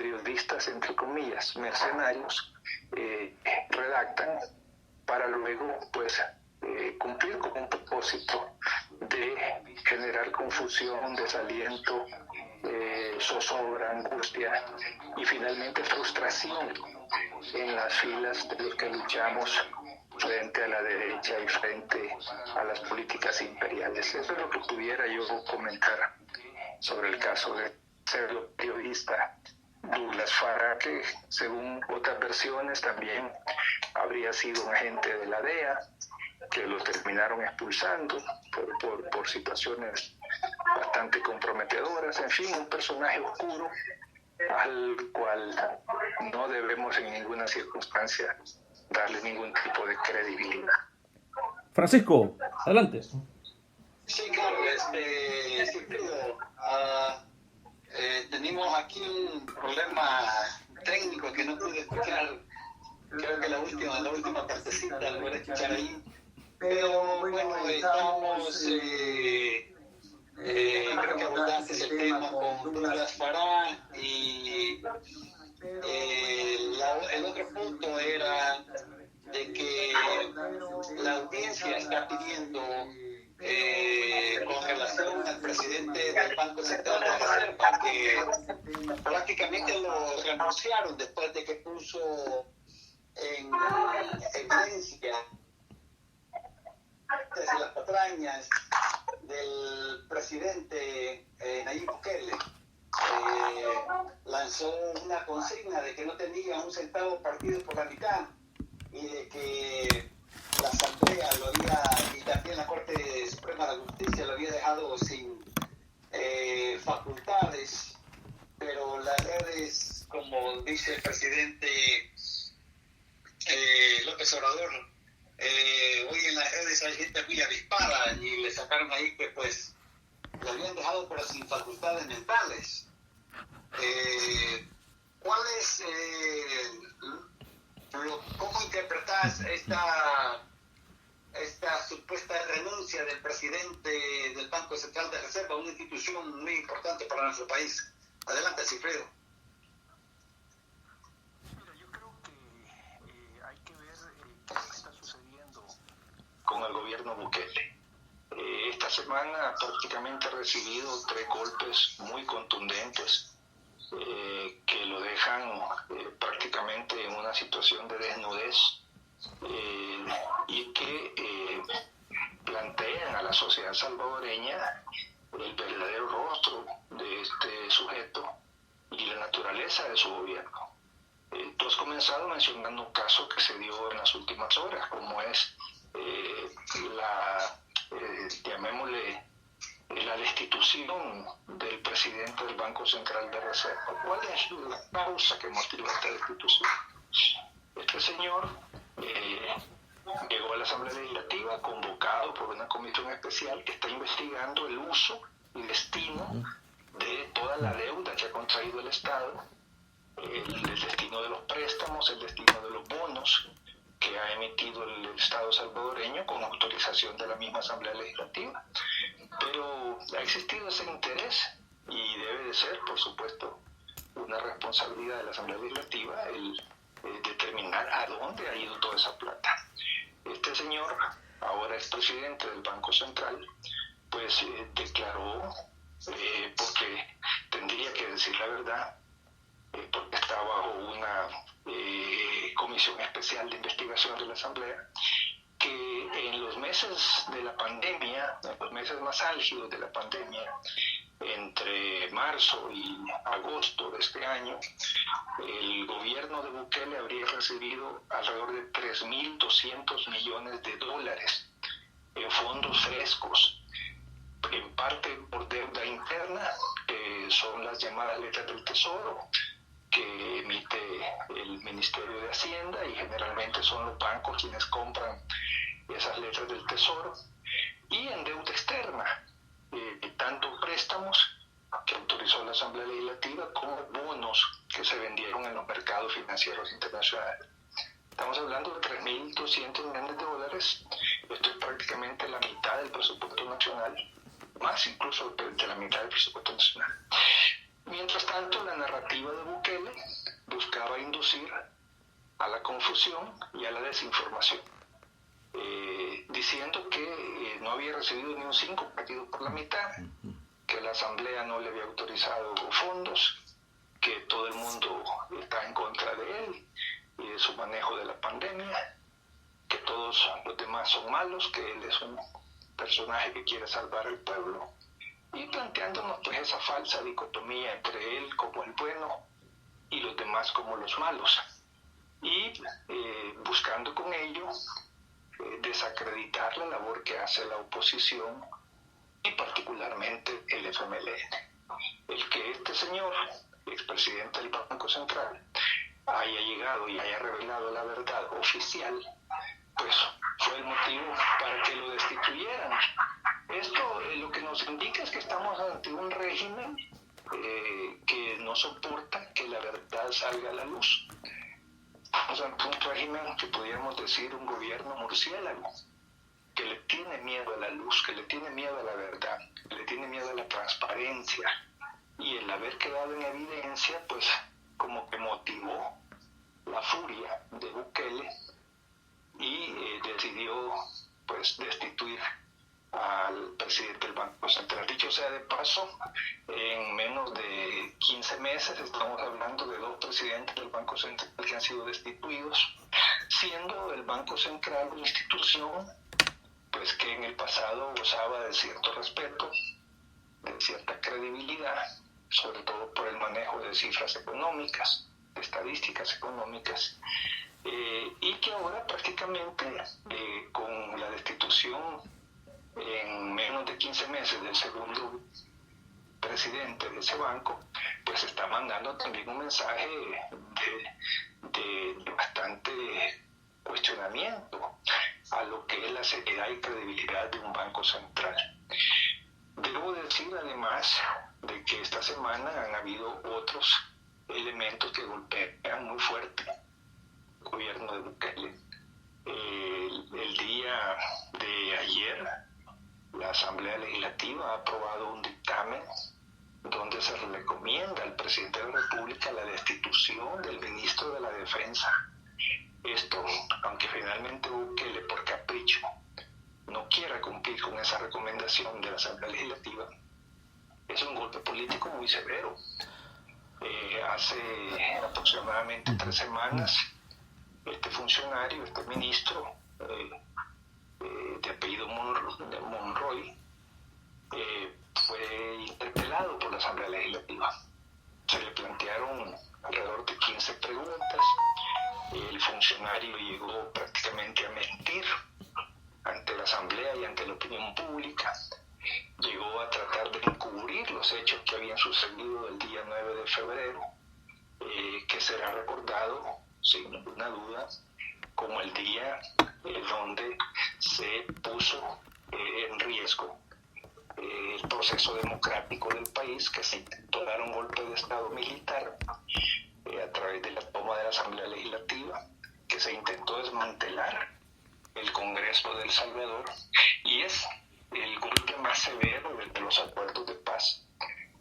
periodistas, entre comillas, mercenarios, redactan para luego pues cumplir con un propósito de generar confusión, desaliento, zozobra, angustia y finalmente frustración en las filas de los que luchamos frente a la derecha y frente a las políticas imperiales. Eso es lo que pudiera yo comentar sobre el caso de ser periodista Douglas Farah, que según otras versiones también habría sido un agente de la DEA, que lo terminaron expulsando por situaciones bastante comprometedoras. En fin, un personaje oscuro al cual no debemos en ninguna circunstancia darle ningún tipo de credibilidad. Francisco, adelante. Sí, claro, Silfrido, tenemos aquí un problema técnico que no pude escuchar, creo que la última partecita la voy a escuchar ahí, pero bueno, estamos, creo que abordaste el tema con Douglas Farah y el otro punto era de que la audiencia está pidiendo con relación al presidente del Banco Central de Reserva, que prácticamente lo renunciaron después de que puso en evidencia las patrañas del presidente Nayib Bukele. Lanzó una consigna de que no tenía un centavo partido por la mitad y de que la Asamblea lo había, y también la Corte Suprema de Justicia lo había dejado sin facultades, pero las redes, como dice el presidente López Obrador, hoy en las redes hay gente muy avispada y le sacaron ahí que pues lo habían dejado pero sin facultades mentales. ¿Cuál es cómo interpretas esta supuesta renuncia del presidente del Banco Central de Reserva, una institución muy importante para nuestro país? Adelante, Silfrido. Mira, yo creo que hay que ver qué está sucediendo con el gobierno Bukele. Esta semana prácticamente ha recibido 3 golpes muy contundentes que lo dejan prácticamente en una situación de desnudez y que plantean a la sociedad salvadoreña el verdadero rostro de este sujeto y la naturaleza de su gobierno. Tú has comenzado mencionando un caso que se dio en las últimas horas, como es llamémosle la destitución del presidente del Banco Central de Reserva. ¿Cuál es la causa que motiva esta destitución? Este señor llegó a la Asamblea Legislativa convocado por una comisión especial que está investigando el uso y destino de toda la deuda que ha contraído el Estado, el destino de los préstamos, el destino de los bonos que ha emitido el Estado salvadoreño con autorización de la misma Asamblea Legislativa. Pero ha existido ese interés y debe de ser, por supuesto, una responsabilidad de la Asamblea Legislativa el determinar a dónde ha ido toda esa plata. Este señor, ahora es presidente del Banco Central, pues declaró, porque tendría que decir la verdad, porque está bajo una comisión especial de investigación de la Asamblea, que en los meses de la pandemia, en los meses más álgidos de la pandemia, entre marzo y agosto de este año, el gobierno de Bukele habría recibido alrededor de 3.200 millones de dólares en fondos frescos, en parte por deuda interna, que son las llamadas letras del Tesoro, que emite el Ministerio de Hacienda, y generalmente son los bancos quienes compran esas letras del Tesoro, y en deuda externa, tanto préstamos que autorizó la Asamblea Legislativa como bonos que se vendieron en los mercados financieros internacionales. Estamos hablando de 3.200 millones de dólares. Esto es prácticamente la mitad del presupuesto nacional, más incluso de la mitad del presupuesto nacional. Mientras tanto, la narrativa de Bukele confusión y a la desinformación, diciendo que no había recibido ni un 5 partido por la mitad, que la Asamblea no le había autorizado fondos, que todo el mundo está en contra de él y de su manejo de la pandemia, que todos los demás son malos, que él es un personaje que quiere salvar al pueblo, y planteándonos pues esa falsa dicotomía entre él como el bueno y los demás como los malos, y buscando con ello desacreditar la labor que hace la oposición y particularmente el FMLN. El que este señor, expresidente del Banco Central, haya llegado y haya revelado la verdad oficial, pues fue el motivo para que lo destituyeran. Esto lo que nos indica es que estamos ante un régimen que no soporta que la verdad salga a la luz. Estamos ante un régimen que podríamos decir un gobierno murciélago, que le tiene miedo a la luz, que le tiene miedo a la verdad, que le tiene miedo a la transparencia, y el haber quedado en evidencia pues como que motivó la furia de Bukele y decidió pues destituir al presidente del Banco Central. Dicho sea de paso, en menos de 15 meses estamos hablando de 2 presidentes del Banco Central que han sido destituidos, siendo el Banco Central una institución pues que en el pasado gozaba de cierto respeto, de cierta credibilidad, sobre todo por el manejo de cifras económicas, de estadísticas económicas, y que ahora prácticamente con la destitución en menos de 15 meses del segundo presidente de ese banco, pues está mandando también un mensaje de bastante cuestionamiento a lo que es la seriedad y credibilidad de un banco central. Debo decir además de que esta semana han habido otros elementos que golpean muy fuerte el gobierno de Bukele. El día de ayer la Asamblea Legislativa ha aprobado un dictamen donde se recomienda al presidente de la República la destitución del ministro de la Defensa. Esto, aunque finalmente Bukele por capricho no quiera cumplir con esa recomendación de la Asamblea Legislativa, es un golpe político muy severo. Hace aproximadamente 3 semanas, este funcionario, este ministro de apellido Monroy, fue interpelado por la Asamblea Legislativa. Se le plantearon alrededor de 15 preguntas. El funcionario llegó prácticamente a mentir ante la Asamblea y ante la opinión pública. Llegó a tratar de encubrir los hechos que habían sucedido el día 9 de febrero, que será recordado, sin ninguna duda, como el día donde se puso en riesgo el proceso democrático del país, que se intentó dar un golpe de Estado militar a través de la toma de la Asamblea Legislativa, que se intentó desmantelar el Congreso de El Salvador, y es el golpe más severo de los acuerdos de paz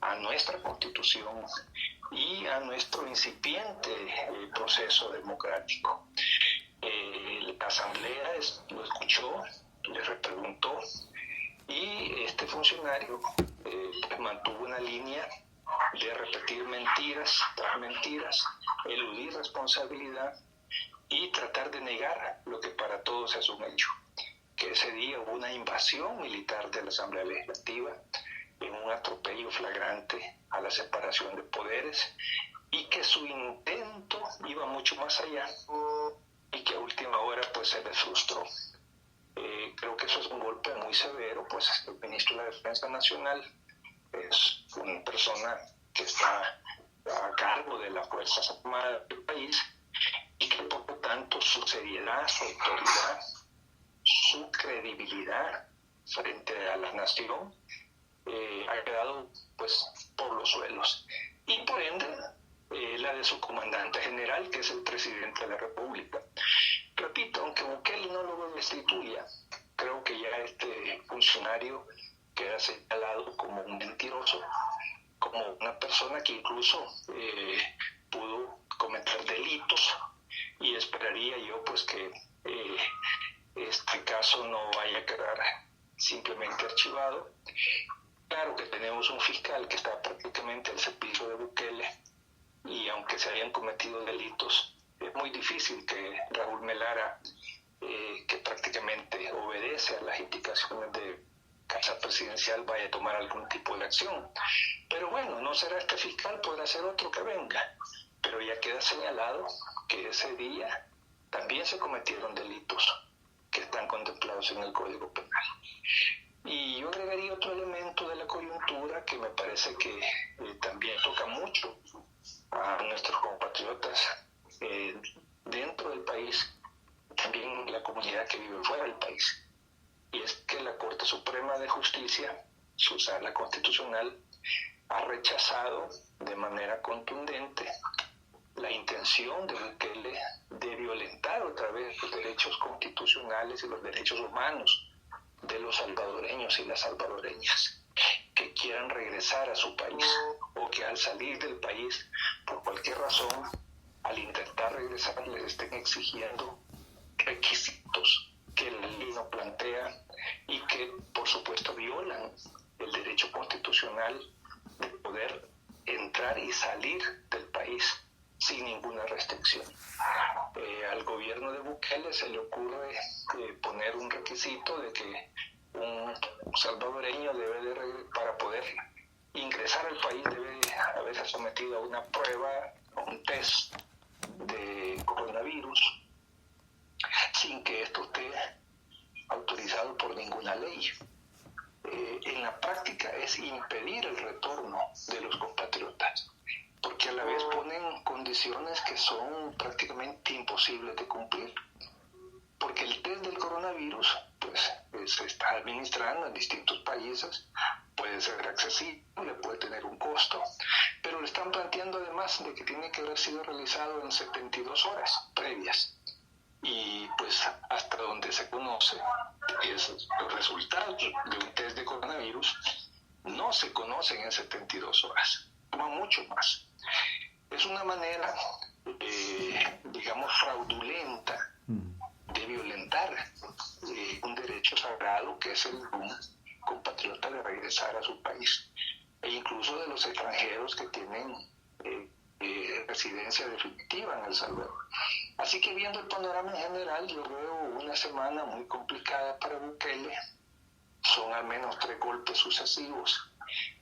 a nuestra Constitución y a nuestro incipiente proceso democrático. La Asamblea lo escuchó, le repreguntó, y este funcionario mantuvo una línea de repetir mentiras tras mentiras, eludir responsabilidad y tratar de negar lo que para todos es un hecho, que ese día hubo una invasión militar de la Asamblea Legislativa en un atropello flagrante a la separación de poderes, y que su intento iba mucho más allá y que a última hora pues se les frustró. Creo que eso es un golpe muy severo, pues el ministro de la Defensa Nacional es una persona que está a cargo de las Fuerzas Armadas del país, y que por lo tanto su seriedad, su autoridad, su credibilidad frente a la nación ha quedado pues por los suelos, y por ende la de su comandante general, que es el presidente de la República. Repito, aunque Bukele no lo destituya, creo que ya este funcionario queda señalado como un mentiroso, como una persona que incluso pudo cometer delitos, y esperaría se habían cometido delitos. Es muy difícil que Raúl Melara, que prácticamente obedece a las indicaciones de Casa Presidencial, vaya a tomar algún tipo de acción. Pero bueno, no será este fiscal, podrá ser otro que venga. Pero ya queda señalado que ese día también se cometieron delitos que están contemplados en el Código Penal. Y yo agregaría otro elemento de la coyuntura que me parece que también toca mucho a nuestros compatriotas dentro del país, también la comunidad que vive fuera del país. Y es que la Corte Suprema de Justicia, su sala constitucional, ha rechazado de manera contundente la intención de Bukele de violentar otra vez los derechos constitucionales y los derechos humanos de los salvadoreños y las salvadoreñas que quieran regresar a su país o que al salir del país por cualquier razón, al intentar regresar, les estén exigiendo requisitos que la ley no plantea y que por supuesto violan el derecho constitucional de poder entrar y salir del país sin ninguna restricción. Al gobierno de Bukele se le ocurre poner un requisito de que un salvadoreño para poder ingresar al país debe haberse sometido a una prueba, a un test de coronavirus, sin que esto esté autorizado por ninguna ley. En la práctica es impedir el retorno de los compatriotas, porque a la vez ponen condiciones que son prácticamente imposibles de cumplir, porque el test del coronavirus pues se está administrando en distintos países, puede ser accesible, puede tener un costo, pero le están planteando además de que tiene que haber sido realizado en 72 horas previas. Y pues hasta donde se conoce, los resultados de un test de coronavirus no se conocen en 72 horas, toma mucho más. Es una manera, digamos, fraudulenta de violentar un derecho sagrado que es el de un compatriota de regresar a su país, e incluso de los extranjeros que tienen residencia definitiva en El Salvador. Así que viendo el panorama en general, yo veo una semana muy complicada para Bukele. Son al menos 3 golpes sucesivos.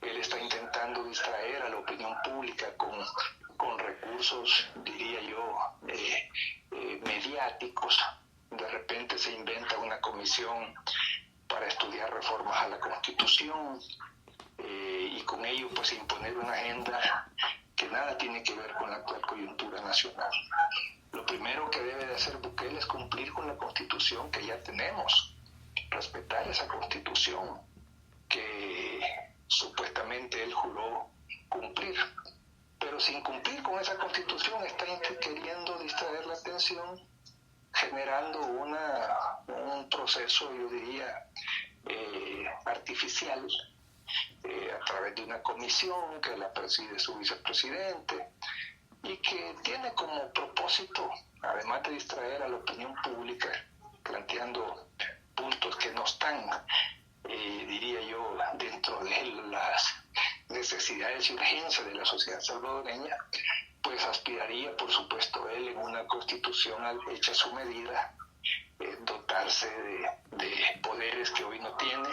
Él está intentando distraer a la opinión pública con recursos, diría yo, mediáticos. De repente se inventa una comisión para estudiar reformas a la Constitución y con ello pues imponer una agenda que nada tiene que ver con la actual coyuntura nacional. Lo primero que debe de hacer Bukele es cumplir con la Constitución que ya tenemos, respetar esa Constitución que supuestamente él juró cumplir, pero sin cumplir con esa Constitución está queriendo distraer la atención, generando un proceso, yo diría, artificial, a través de una comisión que la preside su vicepresidente y que tiene como propósito, además de distraer a la opinión pública, planteando puntos que no están, diría yo, dentro de las necesidades y urgencias de la sociedad salvadoreña, pues aspiraría, por supuesto, él en una constitución hecha a su medida, dotarse de poderes que hoy no tiene,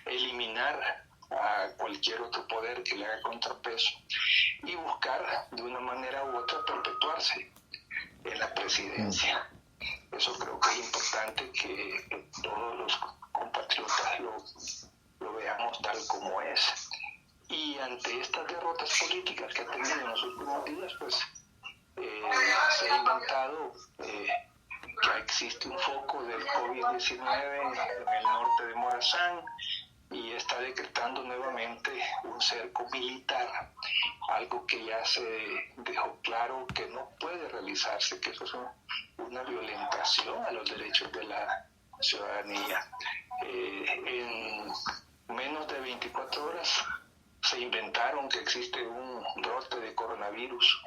eliminar a cualquier otro poder que le haga contrapeso y buscar de una manera u otra perpetuarse en la presidencia. Eso creo que es importante que todos los compatriotas lo veamos tal como es. Y ante estas derrotas políticas que ha tenido en los últimos días, pues se ha inventado que existe un foco del COVID-19 en el norte de Morazán y está decretando nuevamente un cerco militar, algo que ya se dejó claro que no puede realizarse, que eso es una violentación a los derechos de la ciudadanía. En menos de 24 horas se inventaron que existe un brote de coronavirus